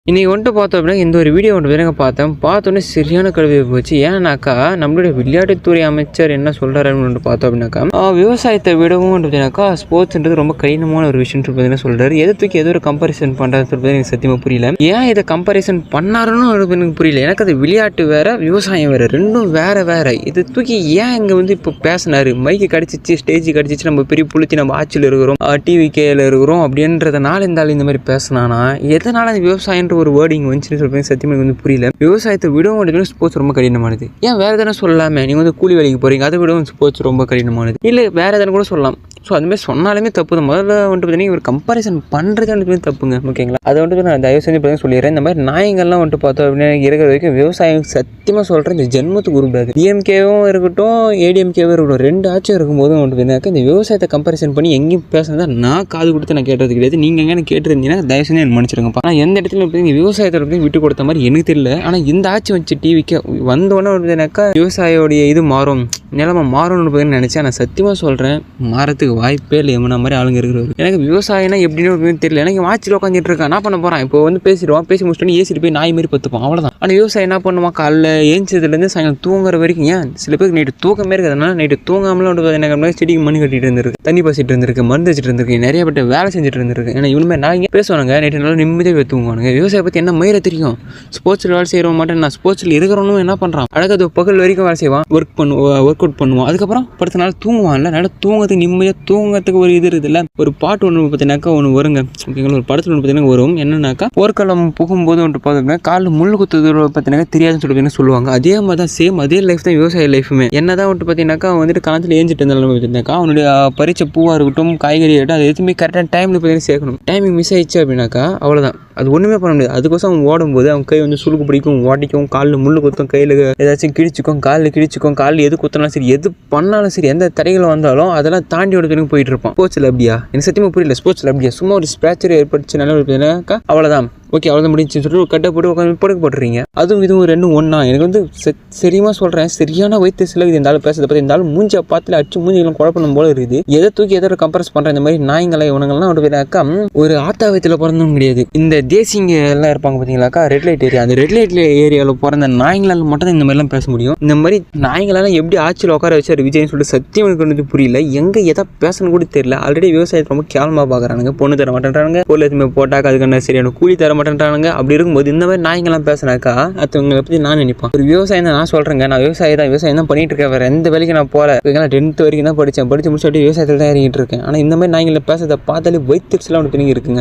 இன்னைக்கு வந்துட்டு பார்த்தோம் அப்படின்னா இந்த ஒரு வீடியோ வந்துட்டு பார்த்தோன்னே சரியான கழுவி போச்சு. ஏன்னாக்கா நம்மளுடைய விளையாட்டுத்துறை அமைச்சர் என்ன சொல்கிறாருன்னு பார்த்தோம் அப்படின்னாக்கா விவசாயத்தை விடவும் பார்த்தீங்கன்னாக்கா ஸ்போர்ட்ஸ்ன்றது ரொம்ப கடினமான ஒரு விஷயம் பார்த்தீங்கன்னா சொல்கிறாரு. எதை தூக்கி ஏதோ ஒரு கம்பேரிசன் பண்ணுறது எனக்கு சத்தியமாக புரியல. ஏன் இதை கம்பேரிசன் பண்ணாருன்னு எனக்கு புரியல. எனக்கு அது விளையாட்டு வேற விவசாயம் வேறு, ரெண்டும் வேறு. இதை தூக்கி ஏன் இங்கே இப்போ பேசினாரு? மைக்கு கடிச்சிச்சு, ஸ்டேஜ் கடிச்சிச்சு, நம்ம பெரிய புளிச்சி நம்ம ஆட்சியில் இருக்கிறோம், டிவிகேயில் இருக்கிறோம் அப்படின்றதுனால இருந்தாலும் இந்த மாதிரி பேசினானா எதனால் அந்த விவசாயன்ற ஒரு வேர்டிங் வந்துச்சுன்னு சொல்லுங்க சத்தியமாக புரியல. விவசாயத்தை விடவும் ஸ்போர்ட்ஸ் ரொம்ப கடினமானது. ஏன் வேறு எதனா சொல்லலாமே? நீங்கள் கூலி வேலைக்கு போகிறீங்க, அதை விடவும் ஸ்போர்ட்ஸ் ரொம்ப கடினமானது. இல்லை வேறு எதனா கூட சொல்லலாம். ஸோ அதுமாதிரி சொன்னாலுமே தப்பு தான். முதல்ல பார்த்தீங்கன்னா ஒரு கம்பேரிசன் பண்ணுறது தப்புங்க. ஓகேங்களா? அதை நான் தயவு செஞ்சு பார்த்தீங்கன்னா சொல்லிடுறேன். இந்த மாதிரி நாயங்கள்லாம் பார்த்தோம் அப்படின்னா இருக்கிற வரைக்கும் விவசாயம் சத்தியமாக சொல்கிறேன் இந்த ஜென்மத்துக்கு உருப்படாது. டிஎம்கேவும் இருக்கட்டும், ஏடிஎம்கேவும் இருக்கட்டும், ரெண்டு ஆட்சியும் இருக்கும்போதும் பார்த்தீங்கன்னாக்கா இந்த விவசாயத்தை கம்பேரிசன் பண்ணி எங்கேயும் பேசுனதா நான் காது கொடுத்து நான் கேட்டது கிடையாது. நீங்கள் எங்கே கேட்டுருந்தீங்கன்னா தயவு செஞ்சு எனக்கு மன்னிச்சிருங்கப்பா. ஆனால் எந்த இடத்துல விவசாயத்தை விட்டு கொடுத்த மாதிரி எனக்கு தெரியல. ஆனால் இந்த ஆட்சி வச்சு டிவிக்கு வந்தோடனே பார்த்தீங்கன்னாக்கா விவசாயியோடைய இது மாறும், நிலைமை மாறும்னு பார்த்தீங்கன்னு நினச்சேன். நான் சத்தியமாக சொல்கிறேன் மாறத்துக்கு வாய்ப்பே இல்லை. எம்மனா மாதிரி ஆளுங்க இருக்கிறவர். எனக்கு விவசாயம்னா எப்படின்னு தெரியல. எனக்கு ஆட்சியில் உட்காந்துட்டு இருக்கேன். என்ன பண்ண போகிறான்? இப்போ பேசிடுவான், பேசி முடிச்சுட்டு ஏசிட்டு போய் நாய் மாதிரி பத்துப்பான், அவ்வளோதான். ஆனால் விவசாயம் என்ன பண்ணுவான்? காலைல ஏஞ்சதுலேருந்து சாயங்காலம் தூங்குற வரைக்கும். ஏன் சில பேருக்கு நைட்டு தூக்கமே இருக்கிறதுனால நைட்டு தூங்காமலாம் எனக்கு செடிக்கு மண் கட்டிட்டு இருந்திருக்கு, தண்ணி பசிட்டு இருந்திருக்கு, மருந்து வச்சுட்டு இருந்திருக்கு, நிறைய பேர் வேலை செஞ்சுட்டு இருந்திருக்கு. ஏன்னா இவனுமே நான் இங்கே பேசுவானுங்க, நைட்டு நல்லா நிம்மதியாக தூங்குவானுங்க. விவசாயம் பற்றி என்ன மயிரை தெரியும்? ஸ்போர்ட்ஸில் வேலை செய்கிறவங்க மாட்டேன். நான் ஸ்போர்ட்ஸில் இருக்கிறவனும் என்ன பண்ணுறான்? அழகாக பகல் வரைக்கும் வேலை செய்வான், ஒர்க் அவுட் பண்ணுவான். அதுக்கப்புறம் படுத்த நாள் தூங்குவான்ல. நல்லா தூங்குறதுக்கு நிம்மதியாக தூங்குறதுக்கு ஒரு இது இருக்குதுல்ல. ஒரு பாட்டு ஒன்று பார்த்தீங்கன்னாக்கா ஒன்று வருங்க. ஓகேங்களா? ஒரு படத்தில் ஒன்று பார்த்தீங்கன்னா வரும். என்னன்னாக்கா போர்க்களம் புகும்போது ஒன்று பார்த்தீங்கன்னா காலில் முள்ளு குத்துறது பார்த்தீங்கன்னா தெரியாதுன்னு சொல்லி சொல்லுவாங்க. அதே மாதிரி தான் சேம் அதே லைஃப் தான் விவசாய லைஃபுமே. என்னதான் பார்த்தீங்கன்னாக்கா காலத்தில் ஏஞ்சிட்டு இருந்தாலும் பார்த்தீங்கன்னாக்கா அவனுடைய பறிச்ச பூவாக இருக்கட்டும், காய்கறி ஆகட்டும், அது எதுவுமே கரெக்டான டைமில் பார்த்தீங்கன்னா சேர்க்கணும். டைமிங் மிஸ் ஆயிடுச்சு அப்படின்னாக்கா அவ்வளோதான், அது ஒன்றுமே பண்ண முடியாது. அதுக்கோசம் அவன் ஓடும்போது அவன் கை சுளுக்கு பிடிக்கும், ஓட்டிக்கும், காலில் முள்ளு குத்தும், கையில் ஏதாச்சும் கிழிச்சிக்கும், காலில் எது குத்தினாலும் சரி, எது பண்ணாலும் சரி, எந்த தடைகள் வந்தாலும் அதெல்லாம் தாண்டி ஒருத்தனுக்கு போயிட்டு இருப்பான். ஸ்போர்ட்ஸில் அப்படியா? எனக்கு சத்தியமாக புரியல. ஸ்போர்ட்ஸில் அப்படியா? சும்மா ஒரு ஸ்பேச்சர் ஏற்படுச்சு நல்லா பார்த்தீங்கன்னாக்கா அவ்வளோதான், ஓகே அவ்வளோதான் முடிஞ்சுன்னு சொல்லிட்டு ஒரு கட்டை போட்டு உட்காந்து படுக்க போட்டுறீங்க. அதுவும் இதுவும் ரெண்டும் ஒன்றா? எனக்கு சரியாக சொல்கிறேன், சரியான வயிற்று சிலகு இருந்தாலும் பேசுறதை பற்றி இருந்தாலும் மூஞ்சை பார்த்துல அடிச்சு மூஞ்சிகளும் குழப்பணும் போல இருக்குது. எதை தூக்கி எதோ கம்பேர்ஸ் பண்ணுறேன். இந்த மாதிரி நாய்களை இவனுங்கள்லாம் அப்படின்னாக்கா ஒரு ஆத்தா வயத்தில் பிறந்தவங்க கிடையாது. இந்த தேசிங்க எல்லாம் இருப்பாங்க பார்த்தீங்களாக்கா, ரெட் லைட் ஏரியா, அந்த ரெட் லைட் ஏரியாவில் பிறந்த நாய்களால் மட்டும் இந்த மாதிரிலாம் பேச முடியும். இந்த மாதிரி நாய்களெல்லாம் எப்படி ஆட்சியில் உட்கார வச்சார் விஜய்னு சொல்லிட்டு சத்தியம் எனக்கு வந்து புரியல. எங்கே எதை பேசணும் கூட தெரியல. ஆல்ரெடி விவசாயத்தை ரொம்ப கேவலமாக பார்க்குறானுங்க. பொண்ணு தர மாட்டேன்றானுங்க, பொருள் எதுவுமே போட்டாக்க அதுக்கான சரியான கூலி தர மாட்டேன்றானுங்க. அப்படி இருக்கும்போது இந்த மாதிரி நாய்ங்கெல்லாம் பேசினாக்கா அதுங்களை பற்றி நான் நினைப்பேன். ஒரு விவசாயம் தான் நான் சொல்கிறேங்க. நான் விவசாயம் தான் பண்ணிட்டு இருக்கேன். வேறு எந்த வேலைக்கு நான் போகல. 10th வரைக்கும் தான் படித்து முடிச்சுட்டு விவசாயத்தில் தான் இறங்கிட்டு இருக்கேன். ஆனால் இந்த மாதிரி நாய்களை பேசுறதை பார்த்தாலே வயிற்றுலாம் ஒன்று பிடிங்கி இருக்குங்க.